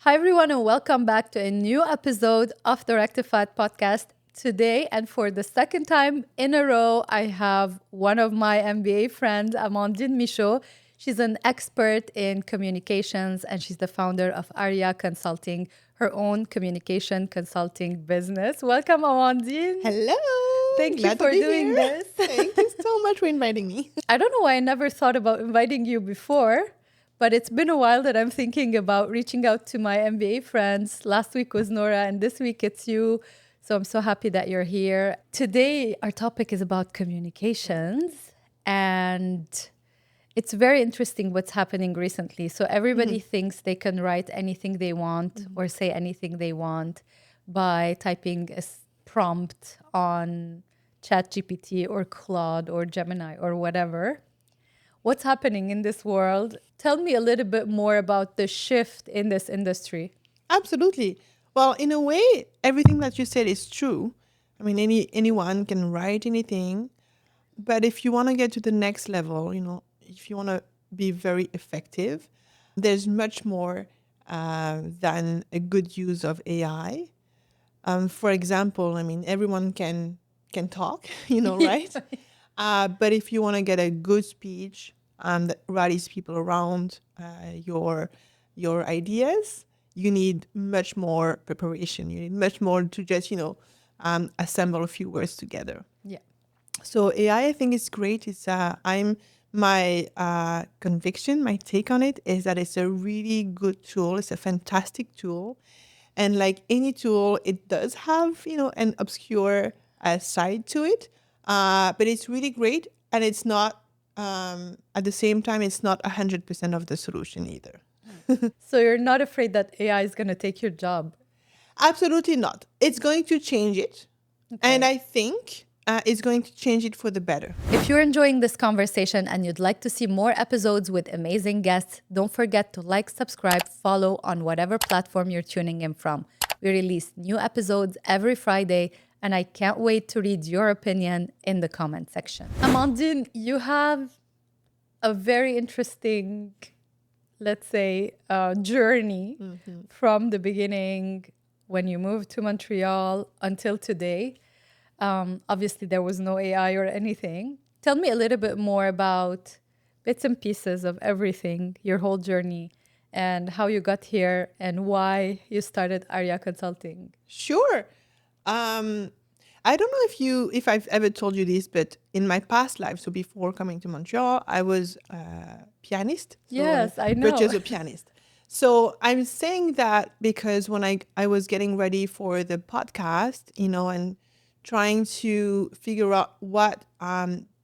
Hi, everyone, and welcome back to a new episode of the Rectified Podcast. Today, and for the second time in a row, I have one of my MBA friends, Amandine Michaud. She's an expert in communications, and she's the founder of Aria Consulting, her own communication consulting business. Welcome, Amandine. Hello. Thank you Glad to for be doing here. this. Thank you so much for inviting me. I don't know why I never thought about inviting you before, but it's been a while that I'm thinking about reaching out to my MBA friends. Last week was Nora, and this week it's you. So I'm so happy that you're here. Today, our topic is about communications, and it's very interesting what's happening recently. So everybody thinks they can write anything they want or say anything they want by typing a prompt on ChatGPT or Claude or Gemini or whatever. What's happening in this world? Tell me a little bit more about the shift in this industry. Absolutely. Well, in a way, everything that you said is true. I mean, anyone can write anything, but if you want to get to the next level, if you want to be very effective, there's much more than a good use of AI. For example, I mean, everyone can talk, right? But if you want to get a good speech that rallies people around your ideas, you need much more preparation. You need much more to just assemble a few words together. Yeah. So AI, I think is great. It's my conviction, my take on it is that it's a really good tool. It's a fantastic tool. And like any tool, it does have, an obscure side to it. But it's really great. And it's not, at the same time, it's not 100% of the solution either. So you're not afraid that AI is going to take your job? Absolutely not. It's going to change it. Okay. And I think it's going to change it for the better. If you're enjoying this conversation and you'd like to see more episodes with amazing guests, don't forget to like, subscribe, follow on whatever platform you're tuning in from. We release new episodes every Friday, and I can't wait to read your opinion in the comment section. Amandine, you have a very interesting, let's say, journey from the beginning when you moved to Montreal until today. Obviously, there was no AI or anything. Tell me a little bit more about bits and pieces of everything, your whole journey, and how you got here and why you started Aria Consulting. Sure. I don't know if I've ever told you this, but in my past life, so before coming to Montreal, I was a pianist. So Yes, I know. virtuoso pianist. So I'm saying that because when I was getting ready for the podcast, and trying to figure out what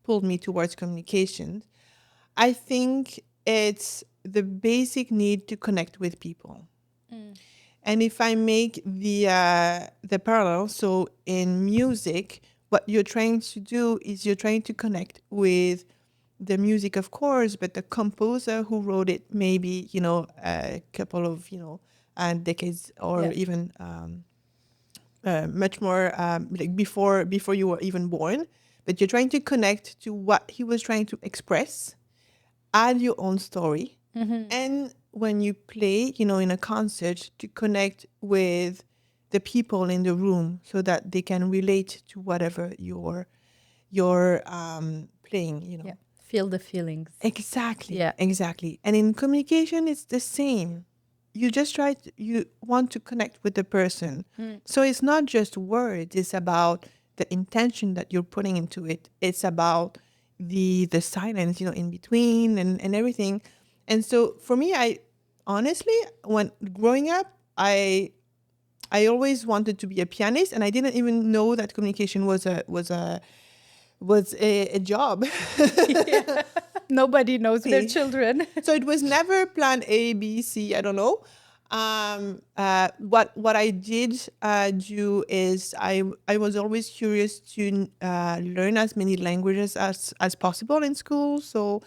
pulled me towards communication, I think it's the basic need to connect with people. And if I make the parallel, so in music, what you're trying to do is you're trying to connect with the music, of course, but the composer who wrote it maybe, a couple of, decades or even much more like before you were even born. But you're trying to connect to what he was trying to express, add your own story. And when you play, in a concert, to connect with the people in the room so that they can relate to whatever you're playing, Yeah. Feel the feelings. Exactly. Yeah. Exactly. And in communication, it's the same. You just you want to connect with the person. So it's not just words. It's about the intention that you're putting into it. It's about the silence, in between and everything. And so for me, I honestly, when growing up, I always wanted to be a pianist, and I didn't even know that communication was a job. Yeah. Nobody knows their children. So it was never plan A, B, C, I don't know. What I did do is I was always curious to learn as many languages as possible in school. So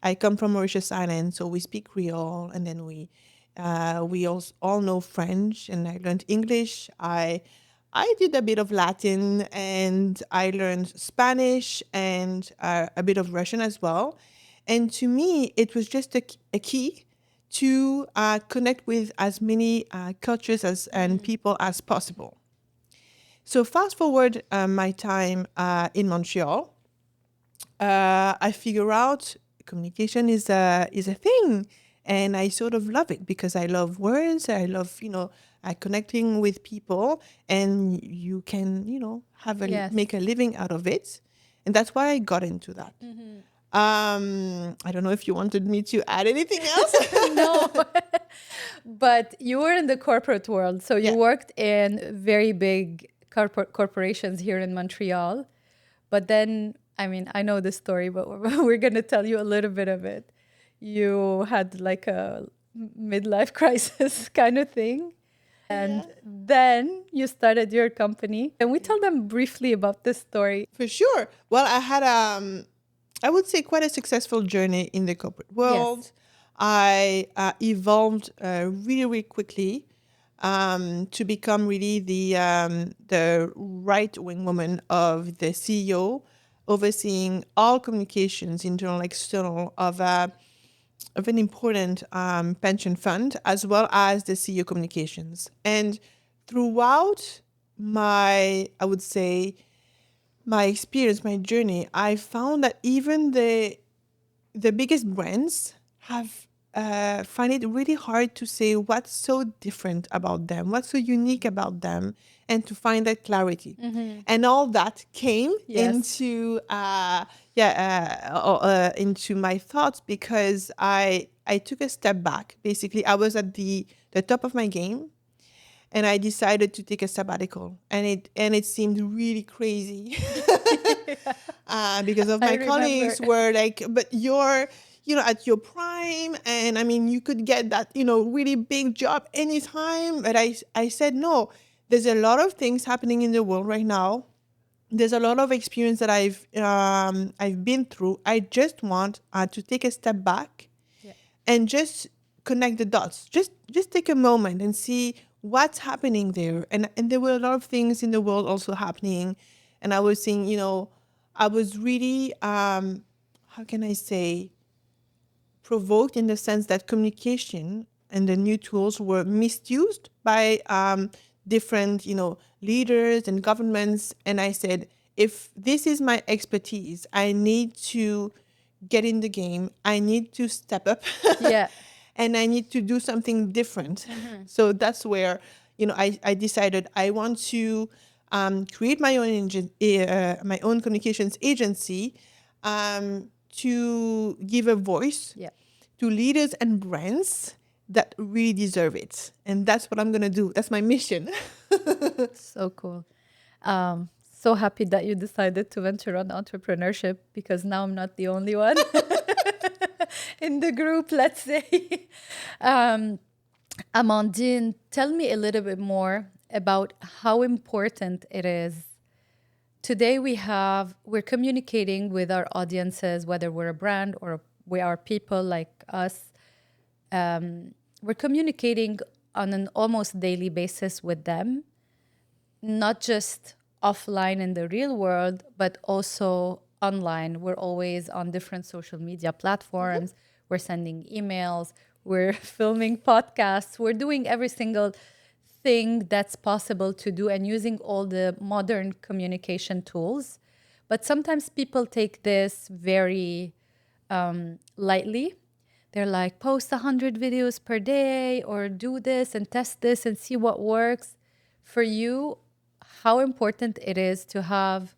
I come from Mauritius Island, so we speak Creole, and then we all know French, and I learned English. I did a bit of Latin, and I learned Spanish and a bit of Russian as well. And to me, it was just a key to connect with as many cultures and people as possible. So fast forward my time in Montreal, I figure out communication is a thing, and I sort of love it because I love words. I love connecting with people, and you can Yes. make a living out of it, and that's why I got into that. I don't know if you wanted me to add anything else. No. But you were in the corporate world. So you Yeah. worked in very big corporations here in Montreal. But then, I mean, I know this story, but we're going to tell you a little bit of it. You had like a midlife crisis kind of thing. And then you started your company. Can we tell them briefly about this story? For sure. Well, I had I would say quite a successful journey in the corporate world. Yes. I evolved really, really quickly to become really the right wing woman of the CEO, overseeing all communications, internal, external, of an important pension fund, as well as the CEO communications. And throughout I would say, my experience, my journey, I found that even the biggest brands have find it really hard to say what's so different about them, what's so unique about them, and to find that clarity. And all that came Yes. into my thoughts because I took a step back. Basically, I was at the top of my game, and I decided to take a sabbatical, and it seemed really crazy because of I my remember. colleagues were like, "But you're, at your prime, and I mean, you could get that, really big job anytime." But I said no. There's a lot of things happening in the world right now. There's a lot of experience that I've been through. I just want to take a step back and just connect the dots. Just take a moment and see what's happening there. And there were a lot of things in the world also happening. And I was saying, I was really how can I say, provoked in the sense that communication and the new tools were misused by different, leaders and governments. And I said, if this is my expertise, I need to get in the game. I need to step up. Yeah. And I need to do something different. So that's where, I decided I want to create my own communications agency to give a voice Yeah. to leaders and brands that really deserve it. And that's what I'm going to do. That's my mission. So cool. So happy that you decided to venture on entrepreneurship because now I'm not the only one in the group, let's say. Amandine, tell me a little bit more about how important it is. Today we're communicating with our audiences, whether we're a brand or we are people like us. We're communicating on an almost daily basis with them, not just offline in the real world, but also online. We're always on different social media platforms. We're sending emails. We're filming podcasts. We're doing every single thing that's possible to do and using all the modern communication tools. But sometimes people take this very lightly. They're like, post 100 videos per day or do this and test this and see what works. For you, how important it is to have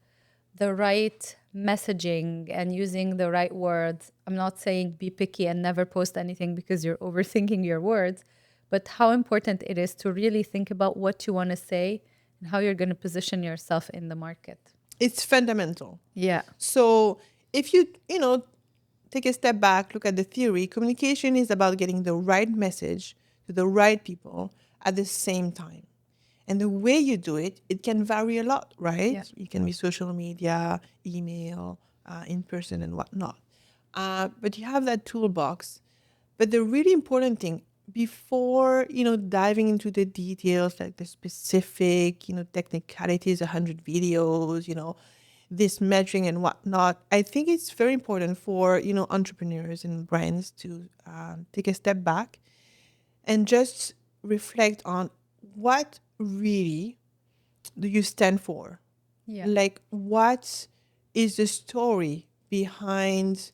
the right messaging and using the right words. I'm not saying be picky and never post anything because you're overthinking your words, but how important it is to really think about what you want to say and how you're going to position yourself in the market. It's fundamental. Yeah. So if you, take a step back, look at the theory, communication is about getting the right message to the right people at the same time. And the way you do it, it can vary a lot, right? Yeah. It can be social media, email, in person and whatnot. But you have that toolbox. But the really important thing, before, diving into the details, like the specific, technicalities, 100 videos, this measuring and whatnot, I think it's very important for, entrepreneurs and brands to take a step back and just reflect on what really do you stand for? Yeah. Like, what is the story behind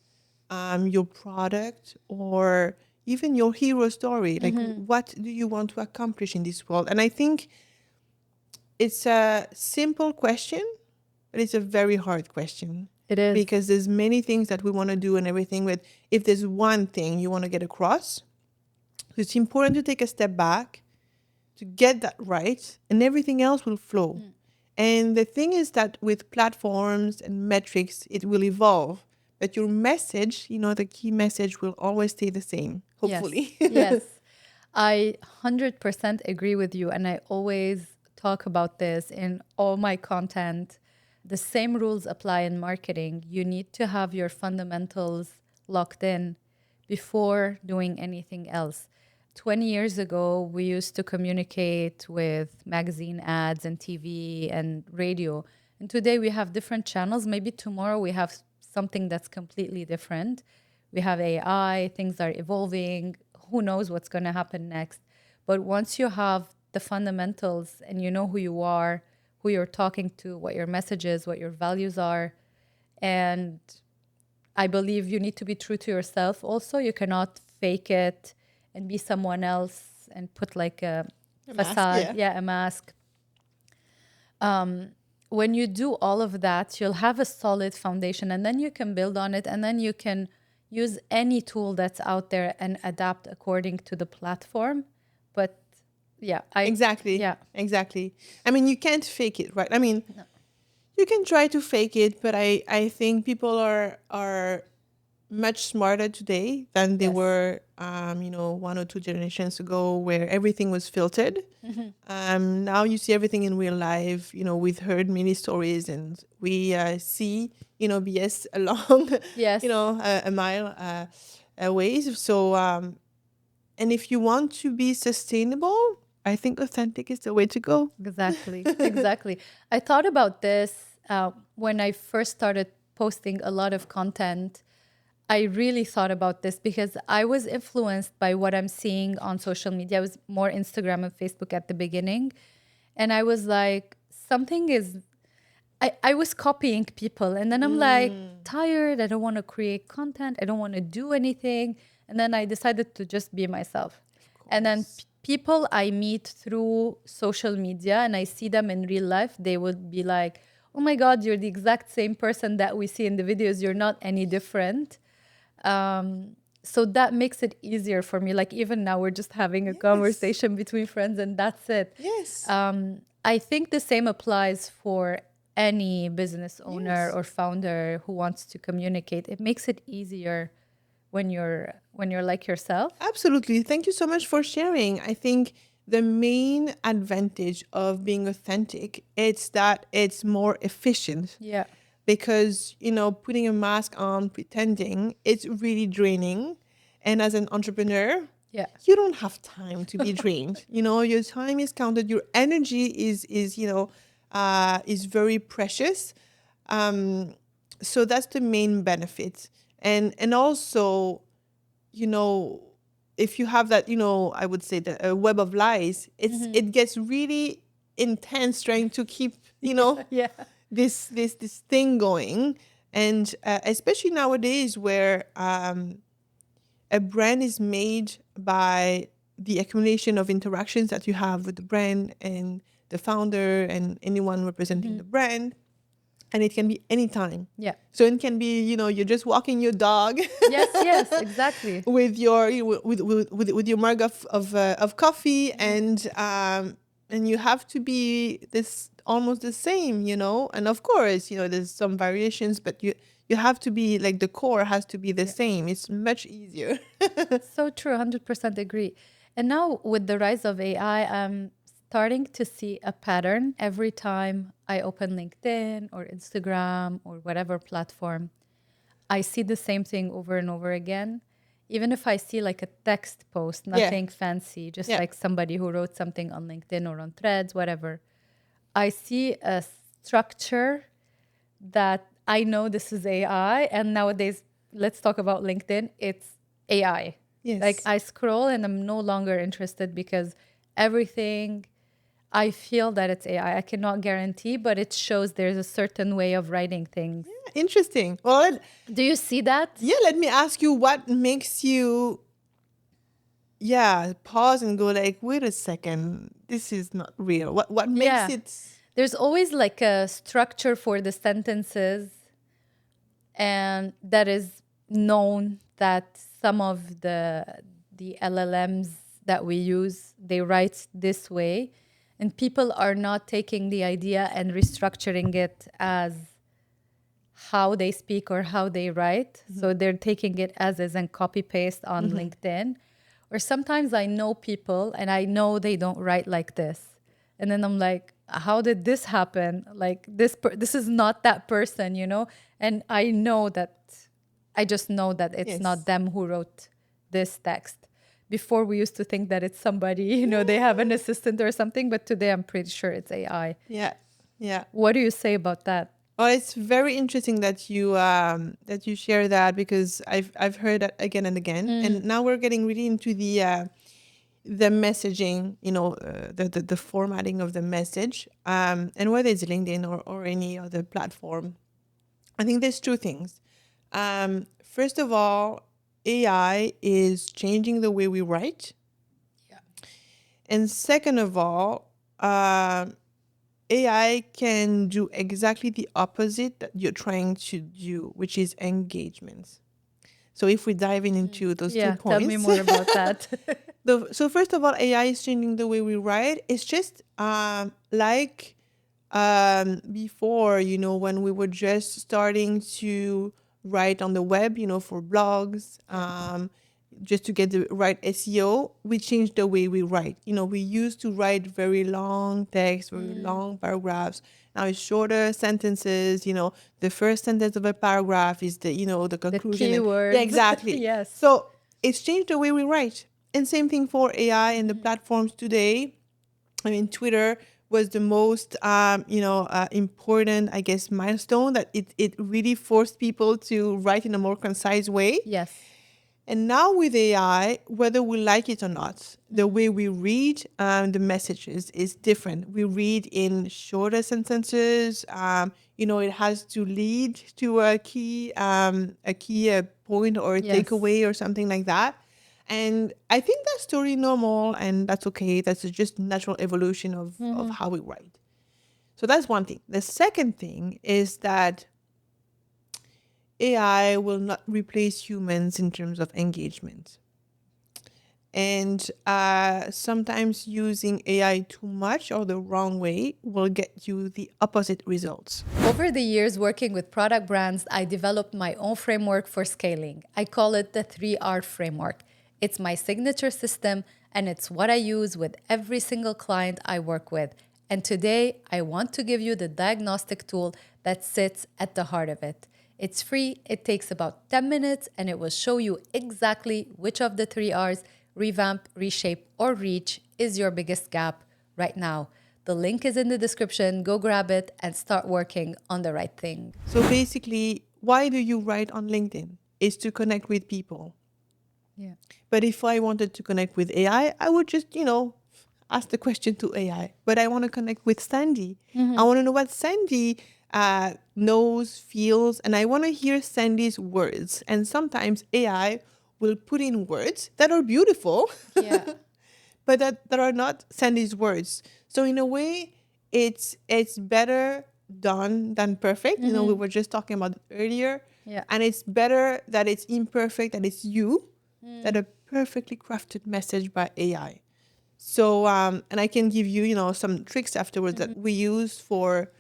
your product or even your hero story? Like, what do you want to accomplish in this world? And I think it's a simple question, but it's a very hard question It is. because there's many things that we want to do and everything. But if there's one thing you want to get across, it's important to take a step back to get that right, and everything else will flow. And the thing is that with platforms and metrics, it will evolve. But your message, the key message will always stay the same, Yes. hopefully. Yes. I 100% agree with you. And I always talk about this in all my content. The same rules apply in marketing. You need to have your fundamentals locked in before doing anything else. 20 years ago, we used to communicate with magazine ads and TV and radio. And today we have different channels. Maybe tomorrow we have something that's completely different. We have AI, things are evolving. Who knows what's going to happen next? But once you have the fundamentals and you know who you are, who you're talking to, what your message is, what your values are, and I believe you need to be true to yourself also. You cannot fake it and be someone else and put like a Mask, facade, yeah. a mask. When you do all of that, you'll have a solid foundation and then you can build on it and then you can use any tool that's out there and adapt according to the platform. But yeah, Exactly. yeah. Exactly. I mean, you can't fake it, right? I mean, you can try to fake it, but I think people are much smarter today than they Yes. were, 1 or 2 generations ago, where everything was filtered. Now you see everything in real life. We've heard many stories, and we see, BS along, Yes. a mile away. So, and if you want to be sustainable, I think authentic is the way to go. Exactly. Exactly. I thought about this when I first started posting a lot of content. I really thought about this because I was influenced by what I'm seeing on social media. I was more Instagram and Facebook at the beginning. And I was like, I was copying people. And then I'm like, tired. I don't want to create content. I don't want to do anything. And then I decided to just be myself. And then people I meet through social media and I see them in real life, they would be like, oh my God, you're the exact same person that we see in the videos. You're not any different. So that makes it easier for me. Like even now, we're just having a conversation between friends, and that's it. Yes. I think the same applies for any business owner Yes. or founder who wants to communicate. It makes it easier when you're like yourself. Absolutely. Thank you so much for sharing. I think the main advantage of being authentic it's that it's more efficient Yeah. because, putting a mask on, pretending, it's really draining. And as an entrepreneur, Yeah. you don't have time to be drained. Your time is counted. Your energy is very precious. So that's the main benefit. And also, if you have that, I would say that a web of lies, it gets really intense trying to keep, Yeah. this thing going. And especially nowadays where a brand is made by the accumulation of interactions that you have with the brand and the founder and anyone representing the brand. And it can be anytime. Yeah. So it can be, you're just walking your dog Yes, yes, exactly. with your with your mug of coffee, and you have to be this almost the same, and of course, there's some variations, but you have to be like the core has to be the same. It's much easier. So true, 100% agree. And now with the rise of AI, I'm starting to see a pattern every time I open LinkedIn or Instagram or whatever platform. I see the same thing over and over again. Even if I see like a text post, nothing fancy, just Yeah. like somebody who wrote something on LinkedIn or on Threads, whatever. I see a structure that I know this is AI. And nowadays, let's talk about LinkedIn. It's AI. Like Yes. I scroll and I'm no longer interested because everything I feel that it's AI. I cannot guarantee, but it shows there's a certain way of writing things. Interesting. Well, Do you see that? yeah, let me ask you what makes you, yeah, pause and go like, wait a second, this is not real. What makes Yeah. it? There's always like a structure for the sentences, and that is known that some of the LLMs that we use, they write this way, and people are not taking the idea and restructuring it as how they speak or how they write. So they're taking it as is and copy paste on LinkedIn. Or sometimes I know people and I know they don't write like this. And then I'm like, how did this happen? Like this is not that person, you know? And I just know that it's not Yes. them who wrote this text. Before we used to think that it's somebody, you know, they have an assistant or something, but today I'm pretty sure it's AI. Yeah. Yeah. What do you say about that? Well, it's very interesting that you share that, because I've heard that again and again, and now we're getting really into the messaging, the formatting of the message, and whether it's LinkedIn or any other platform. I think there's two things. First of all, AI is changing the way we write, and second of all, AI can do exactly the opposite that you're trying to do, which is engagement. So if we dive into those two Yeah, tell me points, more about that. so first of all, AI is changing the way we write. It's just like before, when we were just starting to write on the web, for blogs, just to get the right SEO, we changed the way we write. We used to write very long text, very long paragraphs. Now it's shorter sentences. The first sentence of a paragraph is the The conclusion. Yeah, keywords. exactly. Yes. So it's changed the way we write. And same thing for AI and the platforms today. I mean, Twitter was the most, important, I guess, milestone, that it really forced people to write in a more concise way. Yes. And now with AI, whether we like it or not, the way we read the messages is different. We read in shorter sentences. It has to lead to a key point or a Yes. takeaway or something like that. And I think that's totally normal, and that's okay. That's just natural evolution of how we write. So that's one thing. The second thing is that AI will not replace humans in terms of engagement. And sometimes using AI too much or the wrong way will get you the opposite results. Over the years working with product brands, I developed my own framework for scaling. I call it the 3R framework. It's my signature system, and it's what I use with every single client I work with. And today, I want to give you the diagnostic tool that sits at the heart of it. It's free, it takes about 10 minutes, and it will show you exactly which of the 3Rs, revamp, reshape, or reach, is your biggest gap right now. The link is in the description. Go grab it and start working on the right thing. So basically, why do you write on LinkedIn? Is to connect with people. Yeah. But if I wanted to connect with AI, I would just, ask the question to AI. But I want to connect with Sandy. I want to know what Sandy knows, feels, and I want to hear Sandy's words. And sometimes AI will put in words that are beautiful, Yeah. but that are not Sandy's words. So in a way, it's better done than perfect. We were just talking about it earlier. Yeah. And it's better that it's imperfect, that it's you, than a perfectly crafted message by AI. So, and I can give you, some tricks afterwards that we use for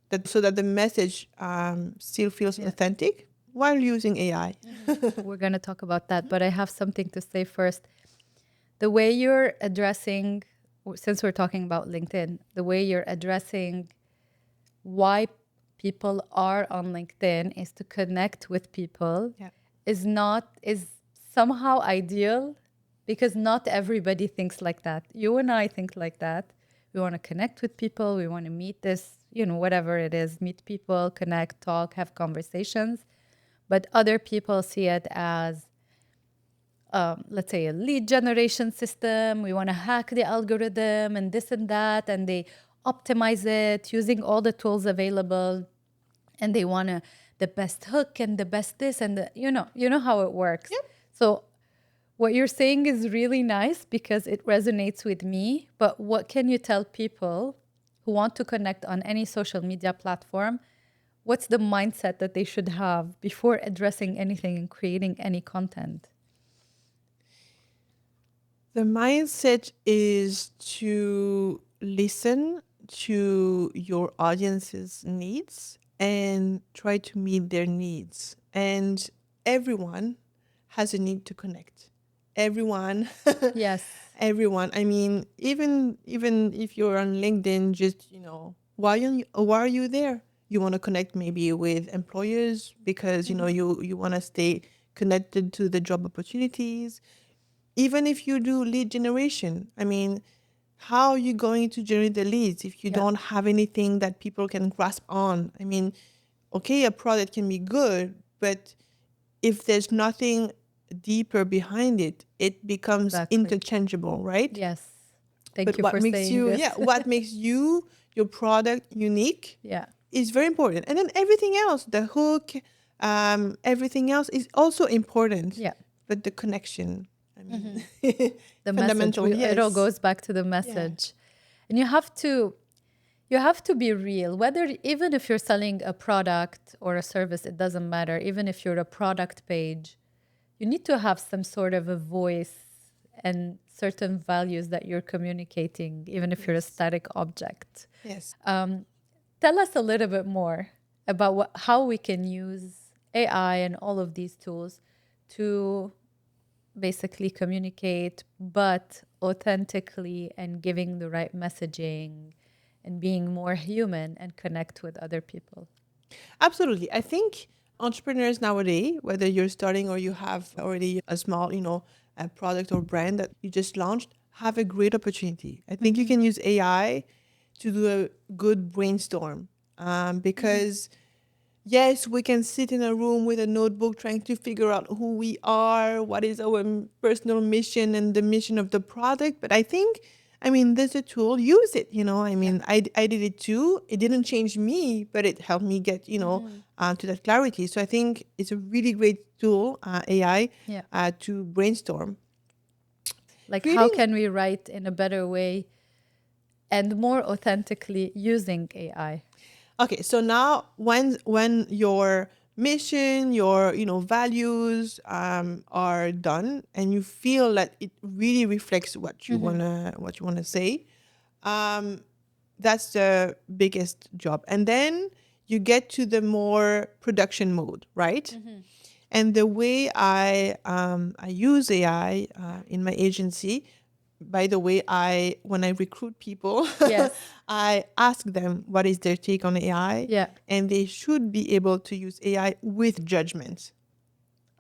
that, so that the message still feels authentic while using AI. We're going to talk about that, but I have something to say first. The way you're addressing, since we're talking about LinkedIn, the way you're addressing why people are on LinkedIn is to connect with people Yeah. is somehow ideal, because not everybody thinks like that. You and I think like that. We want to connect with people. We want to meet this, whatever it is, meet people, connect, talk, have conversations. But other people see it as let's say, a lead generation system. We want to hack the algorithm and this and that. And they optimize it using all the tools available. And they want the best hook and the best this and you know how it works. Yep. So what you're saying is really nice because it resonates with me. But what can you tell people who want to connect on any social media platform? What's the mindset that they should have before addressing anything and creating any content? The mindset is to listen to your audience's needs and try to meet their needs. And everyone has a need to connect. Everyone, Yes. everyone. I mean, even if you're on LinkedIn, just why are you there? You want to connect maybe with employers because you want to stay connected to the job opportunities. Even if you do lead generation, I mean, how are you going to generate the leads if you don't have anything that people can grasp on? I mean, okay, a product can be good, but if there's nothing deeper behind it, it becomes Exactly. interchangeable, right? Yes. Thank But you what for makes saying you, this. what makes your product unique Yeah. is very important. And then everything else, the hook, everything else is also important. Yeah. But the connection, I mean, The message. fundamental, It all yes. goes back to the message. And you have to be real. Whether even if you're selling a product or a service, it doesn't matter. Even if you're a product page, you need to have some sort of a voice and certain values that you're communicating, even if you're a static object. Yes. Tell us a little bit more about how we can use AI and all of these tools to basically communicate, but authentically and giving the right messaging and being more human and connect with other people. Absolutely. I think entrepreneurs nowadays, whether you're starting or you have already a small, a product or brand that you just launched, have a great opportunity. I think you can use AI to do a good brainstorm because yes, we can sit in a room with a notebook trying to figure out who we are, what is our personal mission and the mission of the product. But I mean, there's a tool, use it, I mean, I did it too. It didn't change me, but it helped me get, to that clarity. So I think it's a really great tool, AI, to brainstorm. Like, how Creating can we write in a better way and more authentically using AI? Okay, so now when your mission, your values are done, and you feel that it really reflects what you wanna say, um, that's the biggest job. And then you get to the more production mode, right? And the way I use AI in my agency, by the way, when I recruit people, Yes. I ask them what is their take on AI, Yeah. and they should be able to use AI with judgment.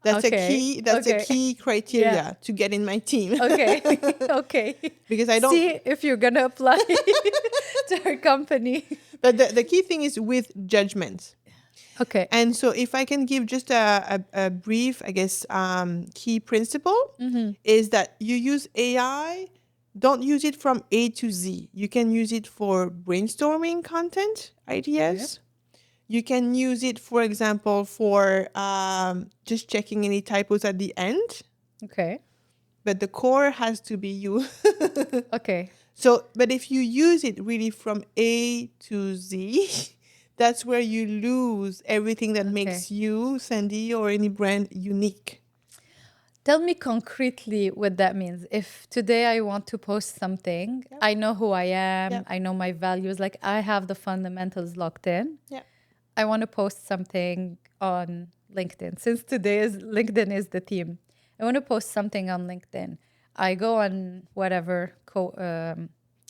That's a Okay. key. That's a key criteria Yeah. to get in my team. Okay. Okay. Because I don't. See if you're going to apply to our company. But the key thing is with judgment. Okay. And so if I can give just a brief, I guess, key principle is that you use AI, don't use it from A to Z. You can use it for brainstorming content ideas. You can use it, for example, for just checking any typos at the end. Okay. But the core has to be you. Okay. So, but if you use it really from A to Z, that's where you lose everything that makes you, Sandy, or any brand unique. Tell me concretely what that means. If today I want to post something, I know who I am, I know my values, like I have the fundamentals locked in. Yeah. I want to post something on LinkedIn. Since today is LinkedIn is the theme. I want to post something on LinkedIn. I go on whatever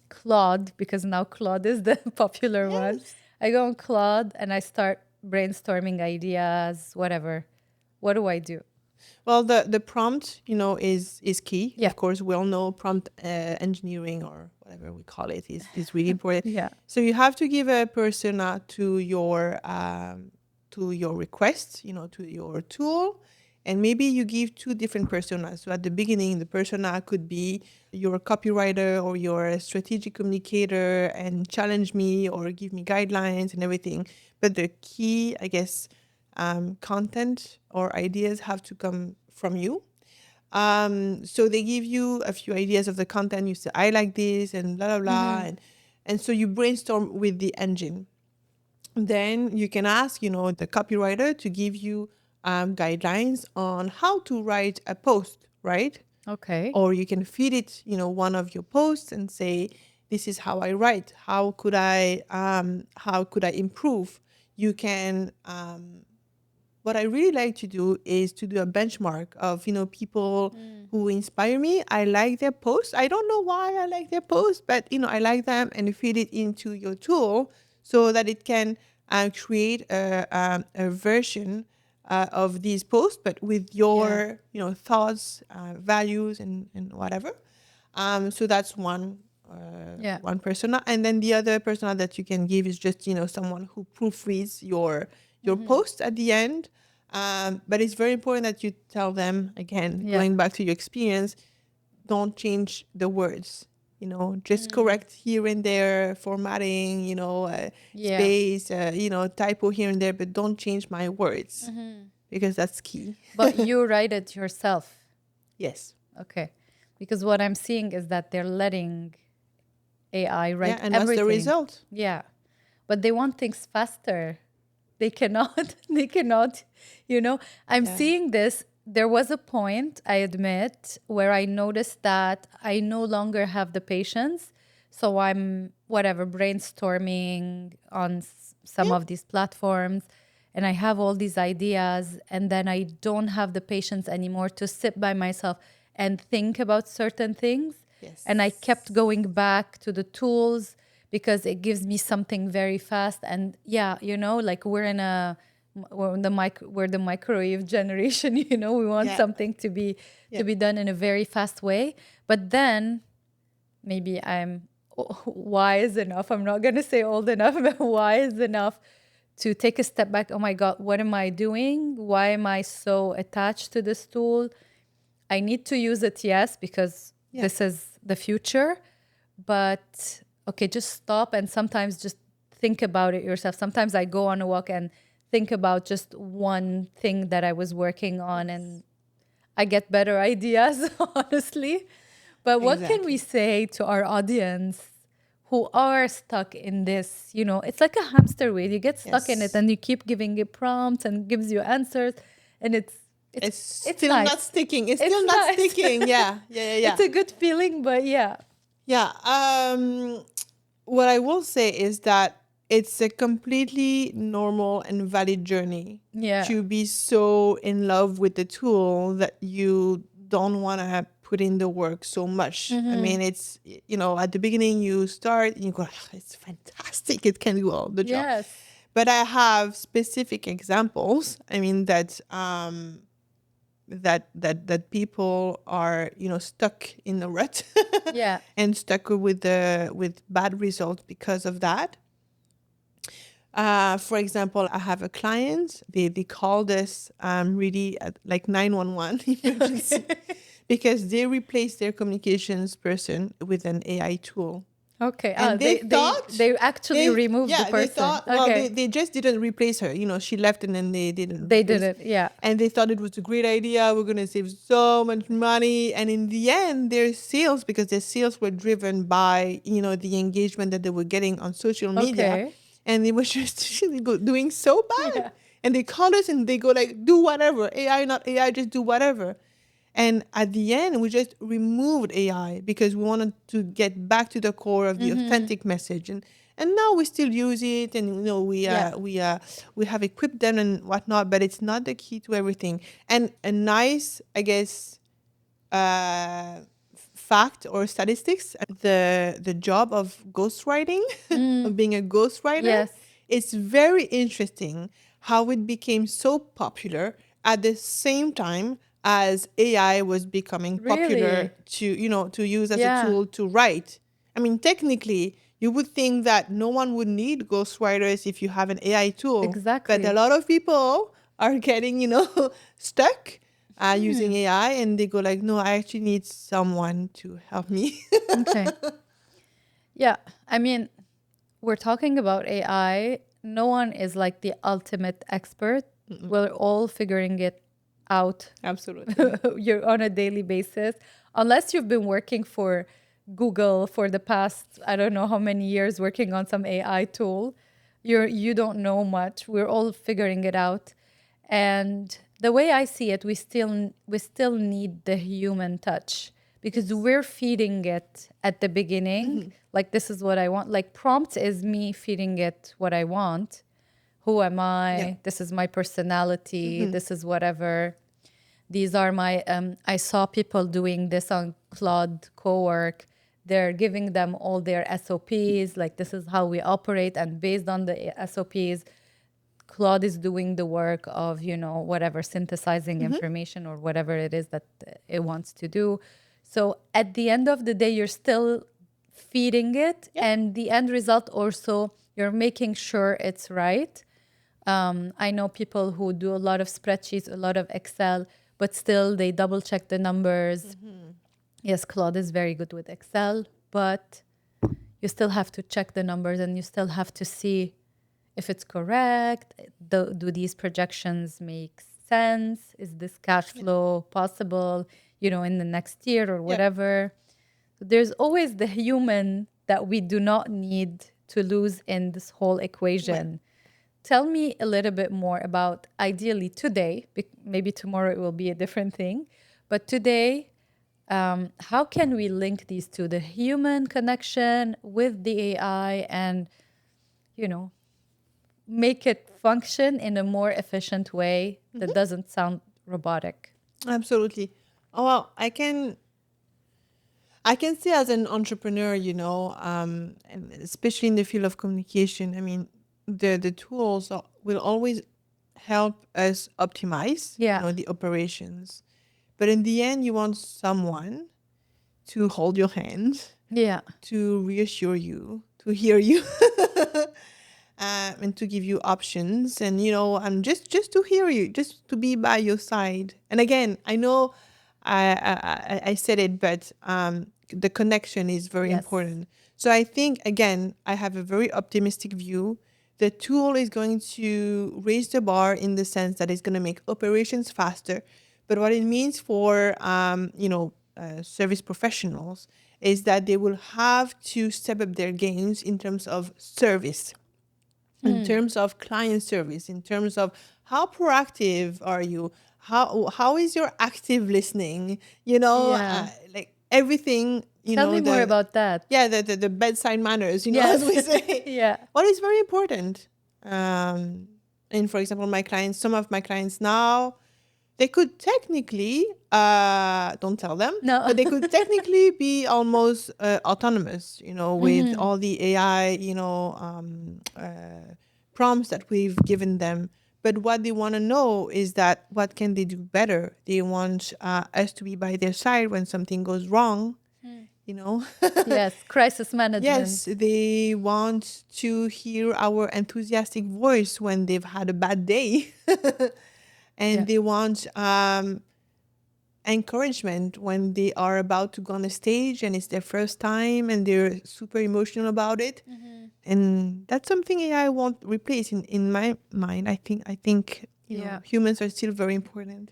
Claude, because now Claude is the popular one. I go on Claude and I start brainstorming ideas, whatever. What do I do? Well, the prompt, is key. Yeah. Of course, we all know prompt engineering or whatever we call it is really important. Yeah. So you have to give a persona to your request, to your tool, And maybe you give two different personas. So at the beginning, the persona could be you're a copywriter or you're a strategic communicator and challenge me or give me guidelines and everything. But the key, I guess, content or ideas have to come from you. So they give you a few ideas of the content. You say, I like this and blah, blah, blah. And so you brainstorm with the engine. Then you can ask, the copywriter to give you guidelines on how to write a post, right? Okay. Or you can feed it, one of your posts and say, this is how I write. How could I improve? You can, what I really like to do is to do a benchmark of, people who inspire me. I like their posts. I don't know why I like their posts, but, I like them, and feed it into your tool so that it can create a version of these posts, but with your, thoughts, values, and whatever. So that's one persona. And then the other persona that you can give is just, someone who proofreads your post at the end. But it's very important that you tell them, again, going back to your experience, don't change the words. Just correct here and there, formatting, space, typo here and there, but don't change my words because that's key. But you write it yourself. Yes. Okay. Because what I'm seeing is that they're letting AI write and everything. what's the result? Yeah. But they want things faster. They cannot, I'm seeing this. There was a point, I admit, where I noticed that I no longer have the patience. So I'm, brainstorming on some of these platforms, and I have all these ideas, and then I don't have the patience anymore to sit by myself and think about certain things. Yes. And I kept going back to the tools because it gives me something very fast. And we're the microwave generation, we want something to be done in a very fast way. But then maybe I'm wise enough, I'm not going to say old enough, but wise enough to take a step back. Oh my God, what am I doing? Why am I so attached to this tool? I need to use it, yes, because this is the future. But okay, just stop and sometimes just think about it yourself. Sometimes I go on a walk and think about just one thing that I was working on, and I get better ideas, honestly. But what can we say to our audience who are stuck in this? It's like a hamster wheel. You get stuck in it and you keep giving it prompts and gives you answers, and it's still nice. not sticking. It's still not nice. sticking. Yeah. It's a good feeling, but yeah. What I will say is that it's a completely normal and valid journey to be so in love with the tool that you don't want to put in the work so much. I mean, it's, at the beginning you start and you go, oh, it's fantastic. It can do all the job. Yes. But I have specific examples. I mean, that people are, stuck in the rut and stuck with bad results because of that. For example, I have a client, they called us really at like 911 emergency because they replaced their communications person with an AI tool. Okay. And they actually removed the person. They thought, well, they just didn't replace her. She left and then they didn't. They did it, yeah. And they thought it was a great idea. We're going to save so much money. And in the end, their sales were driven by, the engagement that they were getting on social media. Okay. And they were just doing so bad. Yeah. And they call us and they go like, do whatever. AI, not AI, just do whatever. And at the end, we just removed AI because we wanted to get back to the core of the authentic message. And now we still use it, and we have equipped them and whatnot, but it's not the key to everything. And a nice, I guess, fact or statistics, the job of ghostwriting, of being a ghostwriter, it's very interesting how it became so popular at the same time as AI was becoming popular to use as a tool to write. I mean, technically, you would think that no one would need ghostwriters if you have an AI tool. Exactly. But a lot of people are getting, stuck using AI, and they go like, no, I actually need someone to help me. Okay. Yeah. I mean, we're talking about AI. No one is like the ultimate expert. We're all figuring it out. Absolutely. You're on a daily basis. Unless you've been working for Google for the past, I don't know how many years working on some AI tool, you don't know much. We're all figuring it out. And the way I see it, we still need the human touch because we're feeding it at the beginning. Like, this is what I want. Like, prompt is me feeding it what I want. Who am I? Yeah. This is my personality. This is whatever. These are my, I saw people doing this on Claude Cowork. They're giving them all their SOPs, like this is how we operate. And based on the SOPs, Claude is doing the work of, whatever, synthesizing information or whatever it is that it wants to do. So at the end of the day, you're still feeding it. And the end result also, you're making sure it's right. I know people who do a lot of spreadsheets, a lot of Excel, but still they double check the numbers. Yes, Claude is very good with Excel, but you still have to check the numbers and you still have to see if it's correct. Do these projections make sense? Is this cash flow possible, in the next year or whatever? So there's always the human that we do not need to lose in this whole equation. Tell me a little bit more about, ideally today, maybe tomorrow it will be a different thing, but today, how can we link these two, the human connection with the AI, and, make it function in a more efficient way that doesn't sound robotic? Absolutely. Oh, well, I can say as an entrepreneur, and especially in the field of communication, I mean, the tools will always help us optimize, the operations. But in the end, you want someone to hold your hand, Yeah. to reassure you, to hear you, and to give you options, and just to hear you, just to be by your side. And again, I know I said it, but the connection is very important. So I think, again, I have a very optimistic view. The tool is going to raise the bar in the sense that it's going to make operations faster. But what it means for service professionals is that they will have to step up their games in terms of service, in terms of client service, in terms of how proactive are you, how is your active listening, like everything. Tell me more about that. Yeah, the bedside manners, as we say. Yeah. What is very important. And for example, some of my clients now, they could technically, don't tell them, No. but they could technically be almost autonomous, with all the AI, prompts that we've given them. But what they want to know is that what can they do better? They want us to be by their side when something goes wrong, Yes, crisis management. Yes, they want to hear our enthusiastic voice when they've had a bad day. And they want encouragement when they are about to go on a stage and it's their first time and they're super emotional about it. And that's something AI won't replace in my mind. I think humans are still very important.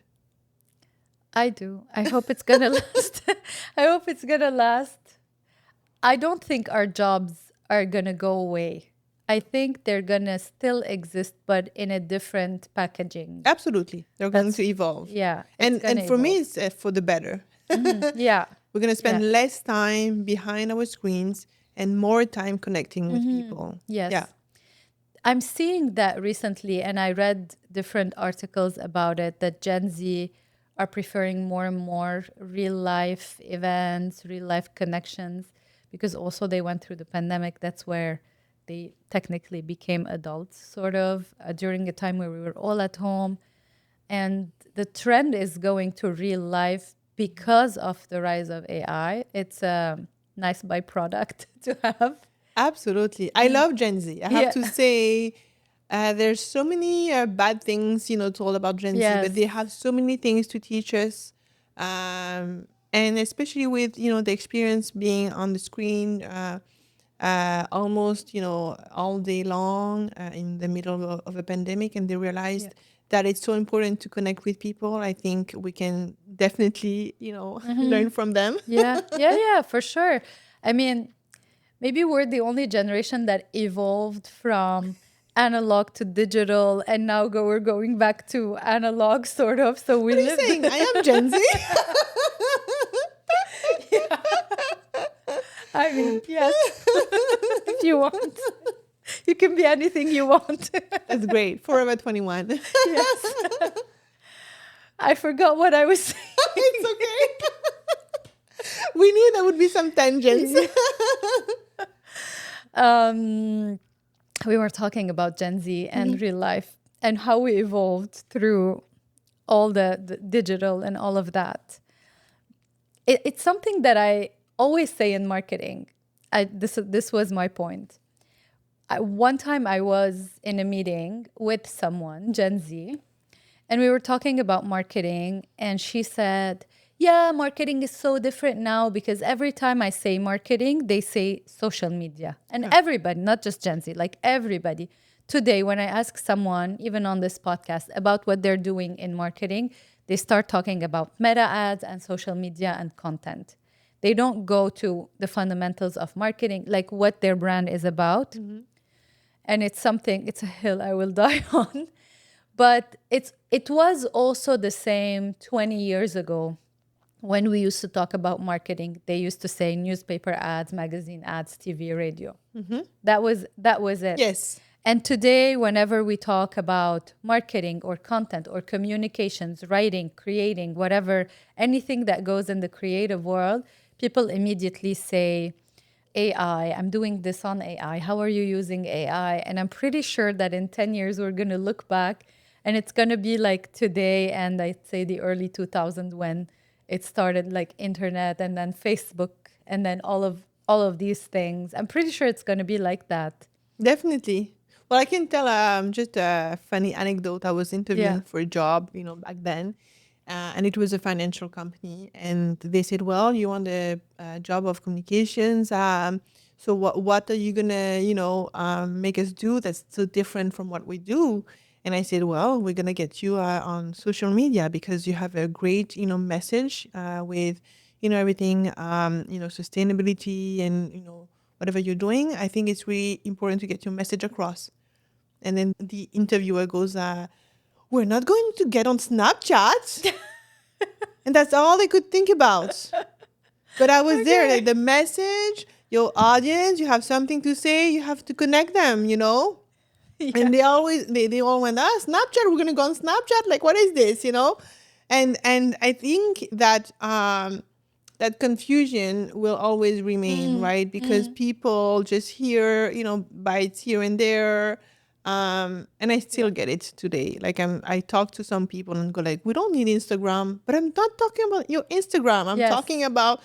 I do. I hope it's gonna last. I hope it's gonna last. I don't think our jobs are gonna go away. I think they're gonna still exist, but in a different packaging. Absolutely, they're going to evolve. Yeah, and for me, it's for the better. Yeah, we're gonna spend less time behind our screens and more time connecting with people. Yes. Yeah. I'm seeing that recently, and I read different articles about it, that Gen Z are preferring more and more real life events, real life connections, because also they went through the pandemic. That's where they technically became adults, sort of, during a time where we were all at home. And the trend is going to real life because of the rise of AI. It's a nice byproduct to have. Absolutely. I love Gen Z. I have to say, There's so many bad things, told about Gen Z, but Yes. they have so many things to teach us. And especially with, the experience being on the screen almost, all day long in the middle of a pandemic, and they Yeah. realized that it's so important to connect with people. I think we can definitely, learn from them. Yeah. Yeah. Yeah. For sure. I mean, maybe we're the only generation that evolved from analog to digital, and now we're going back to analog, sort of. So we What are you lived. saying? I am Gen Z. I mean, yes, if you want, you can be anything you want. That's great. Forever 21. Yes. I forgot what I was saying. It's okay. We knew there would be some tangents. Um, we were talking about Gen Z and real life and how we evolved through all the digital and all of that. It's something that I always say in marketing. This was my point. One time I was in a meeting with someone, Gen Z, and we were talking about marketing, and she said, yeah, marketing is so different now because every time I say marketing, they say social media. And everybody, not just Gen Z, like everybody. Today, when I ask someone, even on this podcast, about what they're doing in marketing, they start talking about meta ads and social media and content. They don't go to the fundamentals of marketing, like what their brand is about. And it's a hill I will die on. But it was also the same 20 years ago when we used to talk about marketing. They used to say newspaper ads, magazine ads, TV, radio. That was it. Yes. And today, whenever we talk about marketing or content or communications, writing, creating, whatever, anything that goes in the creative world, people immediately say, AI, I'm doing this on AI. How are you using AI? And I'm pretty sure that in 10 years, we're going to look back and it's going to be like today and I'd say the early 2000s when it started, like internet and then Facebook and then all of these things. I'm pretty sure it's going to be like that. Definitely. Well, I can tell just a funny anecdote. I was interviewing Yeah. for a job, back then, and it was a financial company. And they said, "Well, you want a job of communications. So what are you gonna, make us do that's so different from what we do?" And I said, "Well, we're gonna get you on social media because you have a great, message with, everything, sustainability and whatever you're doing. I think it's really important to get your message across." And then the interviewer goes, "We're not going to get on Snapchat." And that's all they could think about. But I was there, like the message, your audience, you have something to say, you have to connect them, And they all went, Snapchat, we're gonna go on Snapchat. Like, what is this, And I think that that confusion will always remain, right? Because people just hear, bites here and there. And I still get it today. Like I talk to some people and go like, we don't need Instagram, but I'm not talking about your Instagram. I'm Yes. talking about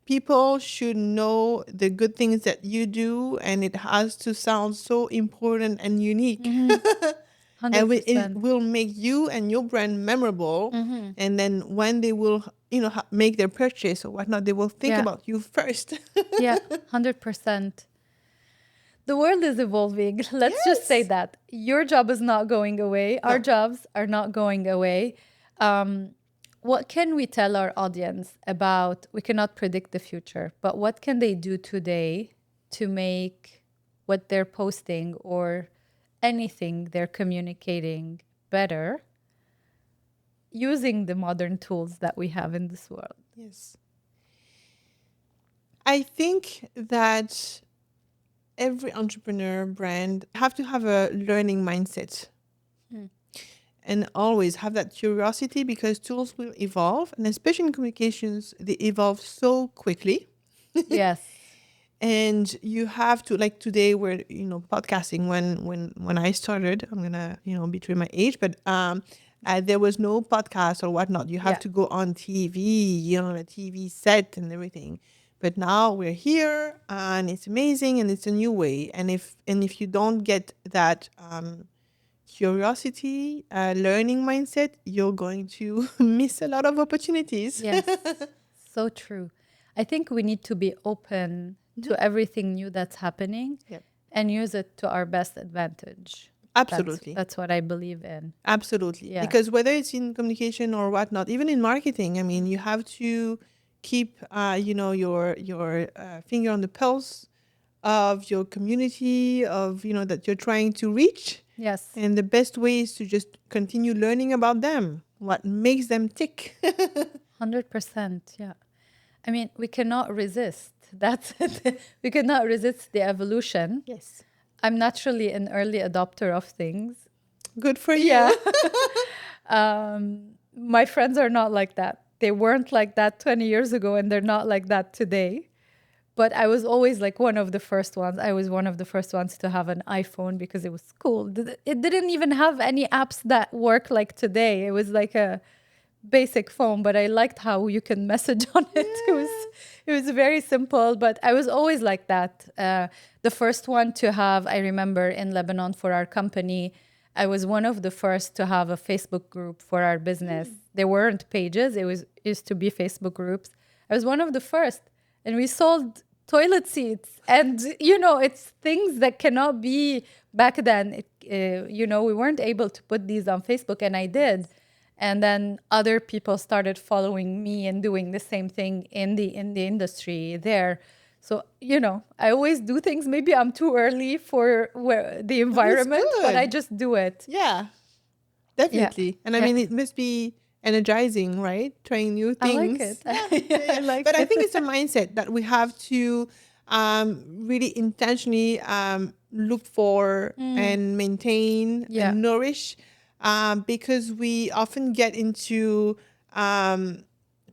people should know the good things that you do, and it has to sound so important and unique. 100%. It will make you and your brand memorable. And then when they will, make their purchase or whatnot, they will think Yeah. about you first. Yeah, 100%. The world is evolving. Let's just say Yes. that. Your job is not going away. Our No. jobs are not going away. What can we tell our audience about? We cannot predict the future, but what can they do today to make what they're posting or anything they're communicating better using the modern tools that we have in this world? Yes. I think that every entrepreneur brand have to have a learning mindset and always have that curiosity, because tools will evolve, and especially in communications, they evolve so quickly. Yes. And you have to, like today we're, podcasting. When I started, I'm gonna, betray my age, but there was no podcast or whatnot. You have Yeah. to go on TV, on a TV set and everything. But now we're here, and it's amazing, and it's a new way. And if you don't get that curiosity, learning mindset, you're going to miss a lot of opportunities. Yes, so true. I think we need to be open to everything new that's happening Yep. and use it to our best advantage. Absolutely. That's what I believe in. Absolutely. Yeah. Because whether it's in communication or whatnot, even in marketing, I mean, you have to keep, your finger on the pulse of your community, of, that you're trying to reach. Yes. And the best way is to just continue learning about them, what makes them tick. 100%. Yeah. I mean, we cannot resist. That's it. We cannot resist the evolution. Yes. I'm naturally an early adopter of things. Good for you. Yeah. My friends are not like that. They weren't like that 20 years ago, and they're not like that today. But I was always like one of the first ones. I was one of the first ones to have an iPhone because it was cool. It didn't even have any apps that work like today. It was like a basic phone, but I liked how you can message on it. It was very simple, but I was always like that. The first one to have, I remember in Lebanon for our company, I was one of the first to have a Facebook group for our business. There weren't pages, used to be Facebook groups. I was one of the first, and we sold toilet seats, and it's things that cannot be back then. We weren't able to put these on Facebook, and I did. And then other people started following me and doing the same thing in the industry there. So, I always do things. Maybe I'm too early for the environment, but I just do it. Yeah, definitely. Yeah. And I mean, it must be energizing, right? Trying new things. I like it. I like but it. I think it's a mindset that we have to really intentionally look for and maintain and nourish, because we often get into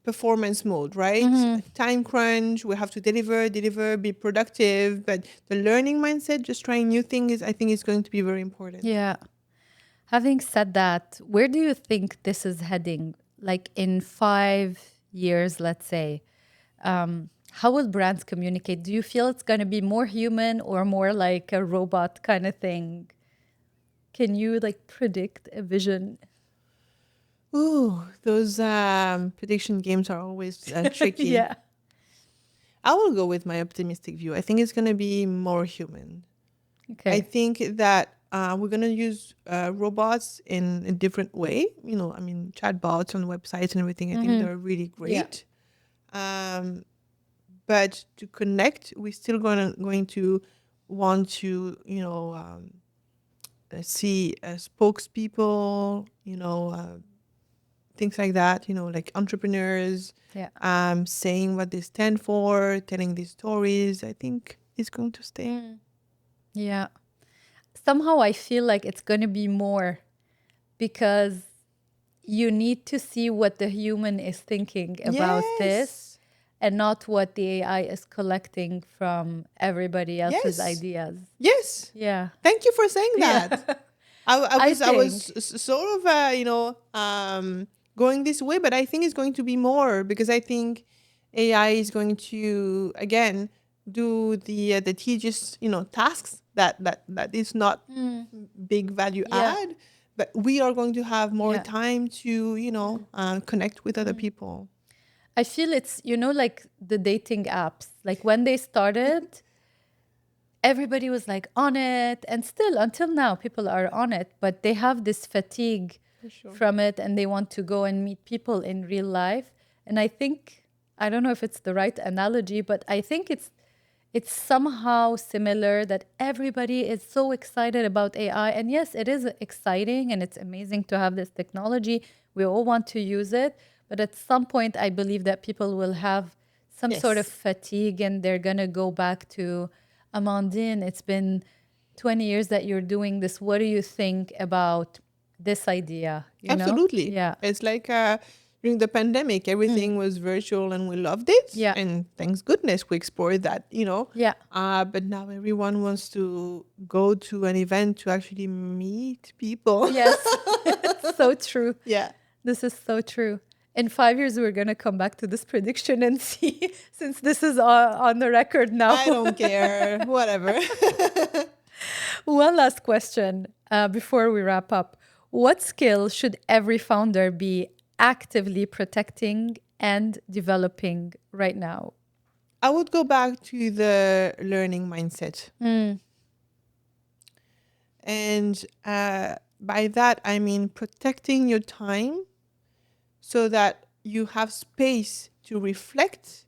performance mode, right? Time crunch, we have to deliver, be productive. But the learning mindset, just trying new things, I think is going to be very important. Yeah. Having said that, where do you think this is heading? Like in 5 years, let's say, how will brands communicate? Do you feel it's going to be more human or more like a robot kind of thing? Can you predict a vision? Ooh, those prediction games are always tricky. Yeah. I will go with my optimistic view. I think it's going to be more human. Okay. I think that we're going to use robots in a different way. I mean, chatbots on websites and everything, I think they're really great. Yeah. But to connect, we're still going to want to, see spokespeople, things like that, like entrepreneurs, saying what they stand for, telling these stories. I think it's going to stay. Yeah. Somehow I feel like it's going to be more, because you need to see what the human is thinking about this, and not what the AI is collecting from everybody else's ideas. Yes. Yeah. Thank you for saying that. I was sort of, going this way, but I think it's going to be more, because I think AI is going to, again, do the tedious, tasks that is not big value add, but we are going to have more time to, connect with other people. I feel it's, like the dating apps, like when they started, everybody was like on it, and still until now people are on it, but they have this fatigue from it, and they want to go and meet people in real life. And I think, I don't know if it's the right analogy, but I think it's somehow similar, that everybody is so excited about AI. And yes, it is exciting and it's amazing to have this technology. We all want to use it. But at some point, I believe that people will have some sort of fatigue, and they're going to go back to, Amandine, it's been 20 years that you're doing this. What do you think about this idea? Absolutely. Yeah. It's like during the pandemic, everything was virtual and we loved it. Yeah. And thanks goodness we explored that, Yeah. But now everyone wants to go to an event to actually meet people. Yes. It's so true. Yeah. This is so true. In 5 years, we're going to come back to this prediction and see, since this is on the record now. I don't care. Whatever. One last question before we wrap up. What skill should every founder be actively protecting and developing right now? I would go back to the learning mindset. And by that, I mean protecting your time so that you have space to reflect,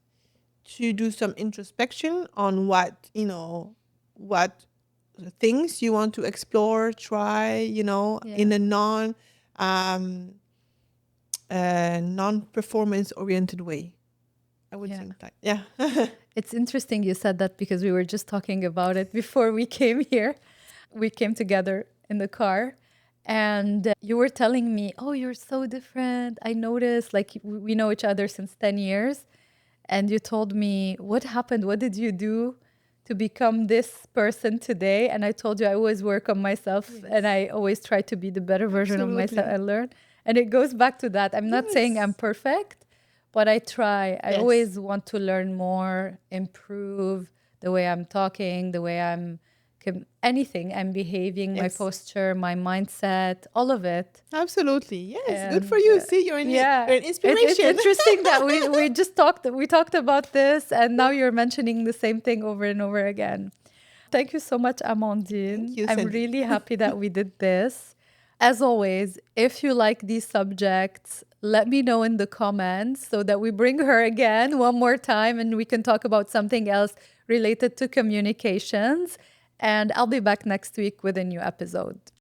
to do some introspection on what things you want to explore, try, in a um, non-performance oriented way. I would think that. Yeah. It's interesting you said that because we were just talking about it before we came here. We came together in the car and you were telling me, oh, you're so different. I noticed, like, we know each other since 10 years. And you told me, what happened? What did you do to become this person today? And I told you I always work on myself and I always try to be the better version of myself Absolutely. I learn. And it goes back to that. I'm not saying I'm Yes. perfect, but I try. I Yes. always want to learn more, improve the way I'm talking, the way anything I'm behaving, my Yes. posture, my mindset, all of it. Absolutely. Yes. Good for And you. See, you're an it's inspiration. interesting that we talked about this, and now you're mentioning the same thing over and over again. Thank you so much, Amandine. Thank you, I'm Sandy. really happy that we did this. As always, if you like these subjects, let me know in the comments so that we bring her again one more time and we can talk about something else related to communications. And I'll be back next week with a new episode.